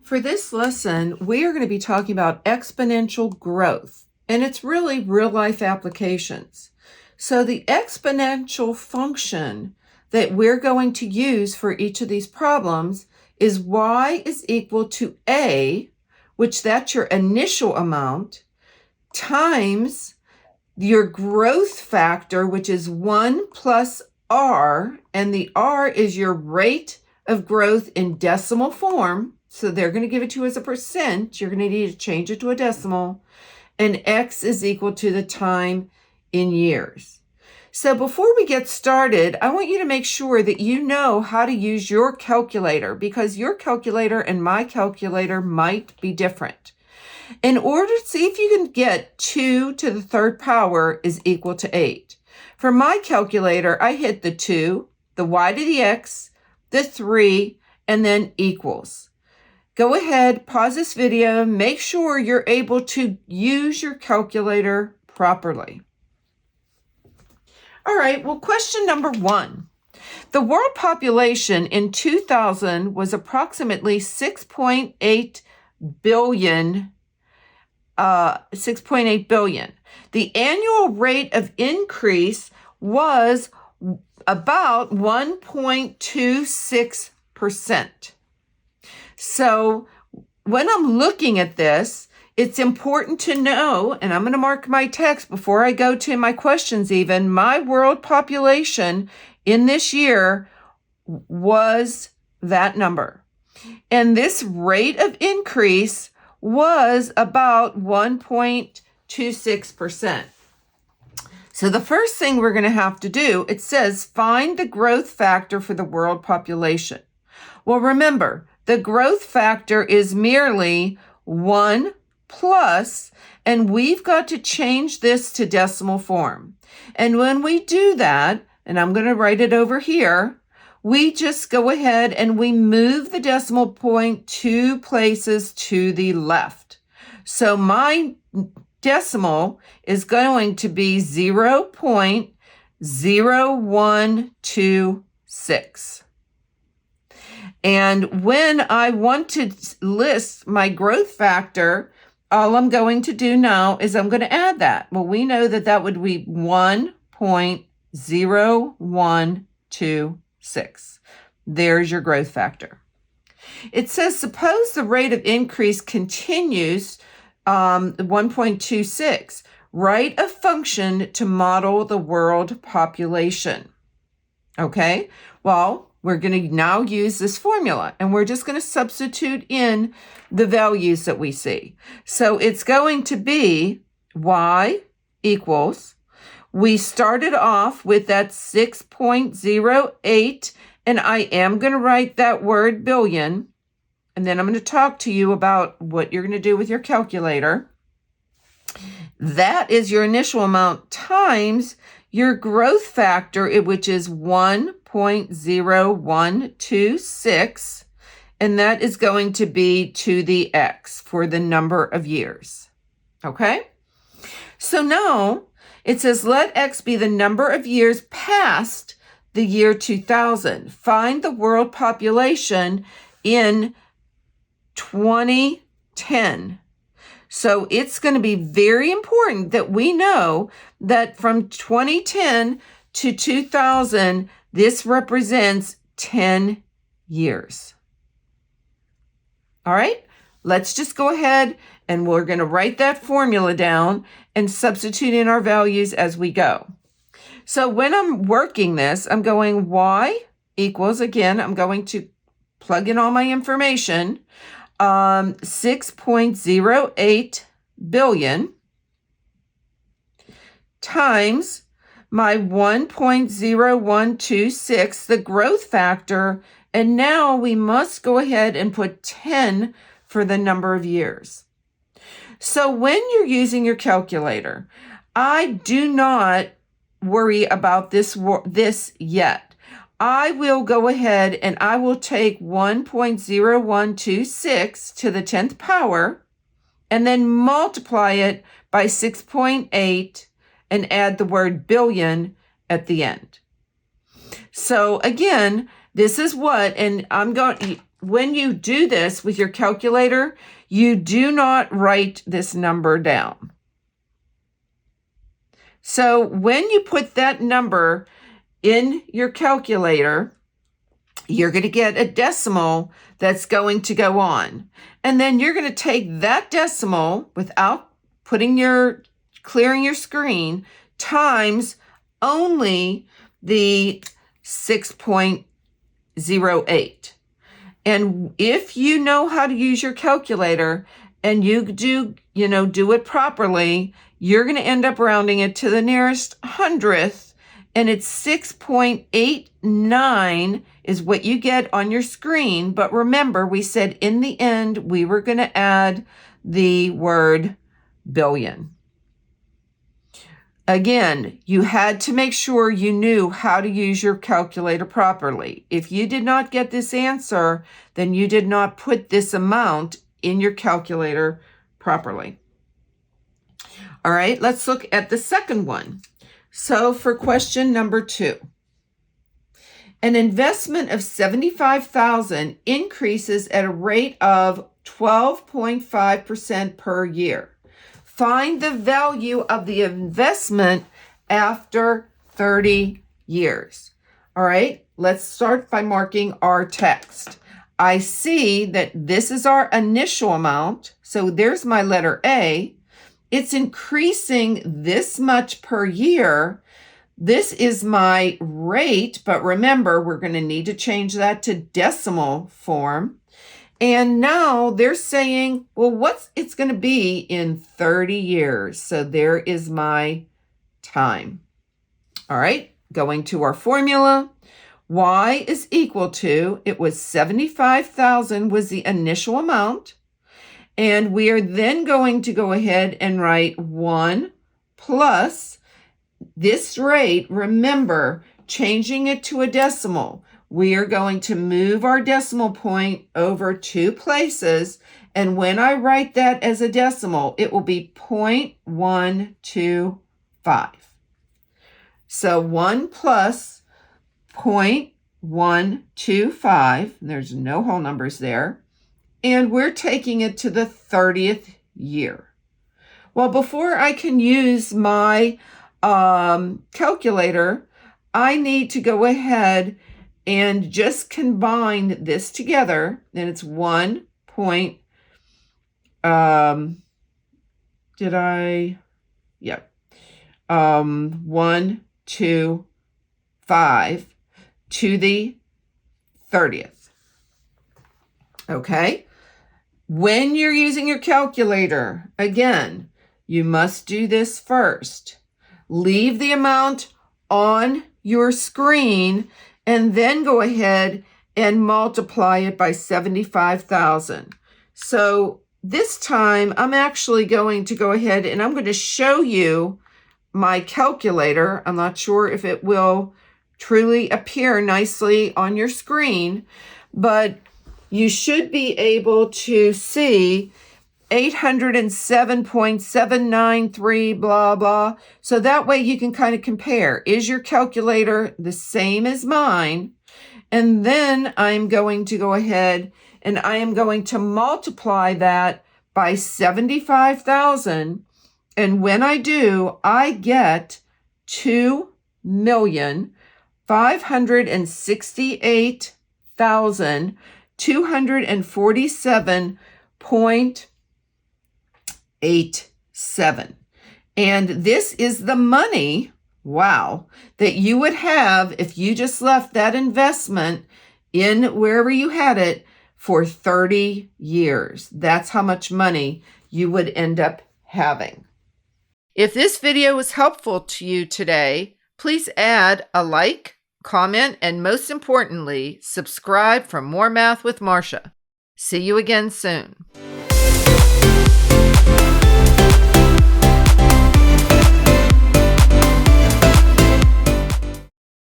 For this lesson, we are going to be talking about exponential growth, and it's really real-life applications. So the exponential function that we're going to use for each of these problems is y is equal to a, which that's your initial amount, times your growth factor, which is 1 plus r, and the r is your rate of growth in decimal form. So they're going to give it to you as a percent. You're going to need to change it to a decimal. And x is equal to the time in years. So before we get started, I want you to make sure that you know how to use your calculator, because your calculator and my calculator might be different. In order to see if you can get 2 to the third power is equal to 8. For my calculator, I hit the 2, the y to the x, the 3, and then equals. Go ahead, pause this video, make sure you're able to use your calculator properly. All right, well, question number 1. The world population in 2000 was approximately 6.8 billion. 6.8 billion. The annual rate of increase was about 1.26%. So when I'm looking at this, it's important to know, and I'm going to mark my text before I go to my questions even, my world population in this year was that number. And this rate of increase was about 1.26%. So the first thing we're going to have to do, it says find the growth factor for the world population. Well, remember, the growth factor is merely 1 plus, and we've got to change this to decimal form. And when we do that, and I'm going to write it over here, we just go ahead and we move the decimal point 2 places to the left. So my decimal is going to be 0.0126. And when I want to list my growth factor, all I'm going to do now is I'm going to add that. Well, we know that that would be 1.0126. There's your growth factor. It says, suppose the rate of increase continues 1.26. Write a function to model the world population. Okay, well, we're going to now use this formula, and we're just going to substitute in the values that we see. So it's going to be y equals, we started off with that 6.08, and I am going to write that word billion, and then I'm going to talk to you about what you're going to do with your calculator. That is your initial amount times your growth factor, which is 1.0126, and that is going to be to the x for the number of years. Okay? So now it says, let x be the number of years past the year 2000. Find the world population in 2010. So it's going to be very important that we know that from 2010 to 2000, this represents 10 years. All right, let's just go ahead and we're going to write that formula down and substitute in our values as we go. So when I'm working this, I'm going y equals, again, I'm going to plug in all my information, 6.08 billion times my 1.0126, the growth factor, and now we must go ahead and put 10 for the number of years. So when you're using your calculator, I do not worry about this yet. I will go ahead and I will take 1.0126 to the 10th power and then multiply it by 6.8 and add the word billion at the end. So again, this is what, and I'm going, when you do this with your calculator, you do not write this number down. So when you put that number in your calculator, you're going to get a decimal that's going to go on. And then you're going to take that decimal without clearing your screen times only the 6.08. And if you know how to use your calculator and you do it properly, you're going to end up rounding it to the nearest hundredth, and it's 6.89 is what you get on your screen. But remember, we said in the end, we were going to add the word billion. Again, you had to make sure you knew how to use your calculator properly. If you did not get this answer, then you did not put this amount in your calculator properly. All right, let's look at the second one. So for question number 2, an investment of $75,000 increases at a rate of 12.5% per year. Find the value of the investment after 30 years. All right, let's start by marking our text. I see that this is our initial amount. So there's my letter A. It's increasing this much per year. This is my rate, but remember, we're going to need to change that to decimal form. And now they're saying, well, what's it's going to be in 30 years? So there is my time. All right, going to our formula. Y is equal to, it was 75,000 was the initial amount. And we are then going to go ahead and write 1 plus this rate. Remember, changing it to a decimal. We are going to move our decimal point over 2 places. And when I write that as a decimal, it will be 0.125. So 1 plus 0.125, there's no whole numbers there. And we're taking it to the 30th year. Well, before I can use my calculator, I need to go ahead and just combine this together. And it's 1 point, 1, 2, 5 to the 30th. Okay. When you're using your calculator, again, you must do this first. Leave the amount on your screen and then go ahead and multiply it by 75,000. So this time I'm actually going to go ahead and I'm going to show you my calculator. I'm not sure if it will truly appear nicely on your screen, but you should be able to see 807.793, blah, blah. So that way you can kind of compare. Is your calculator the same as mine? And then I'm going to go ahead and I am going to multiply that by 75,000. And when I do, I get 2,568,247.87. And this is the money, wow, that you would have if you just left that investment in wherever you had it for 30 years. That's how much money you would end up having. If this video was helpful to you today, please add a like, comment, and most importantly, subscribe for more Math with Marcia. See you again soon.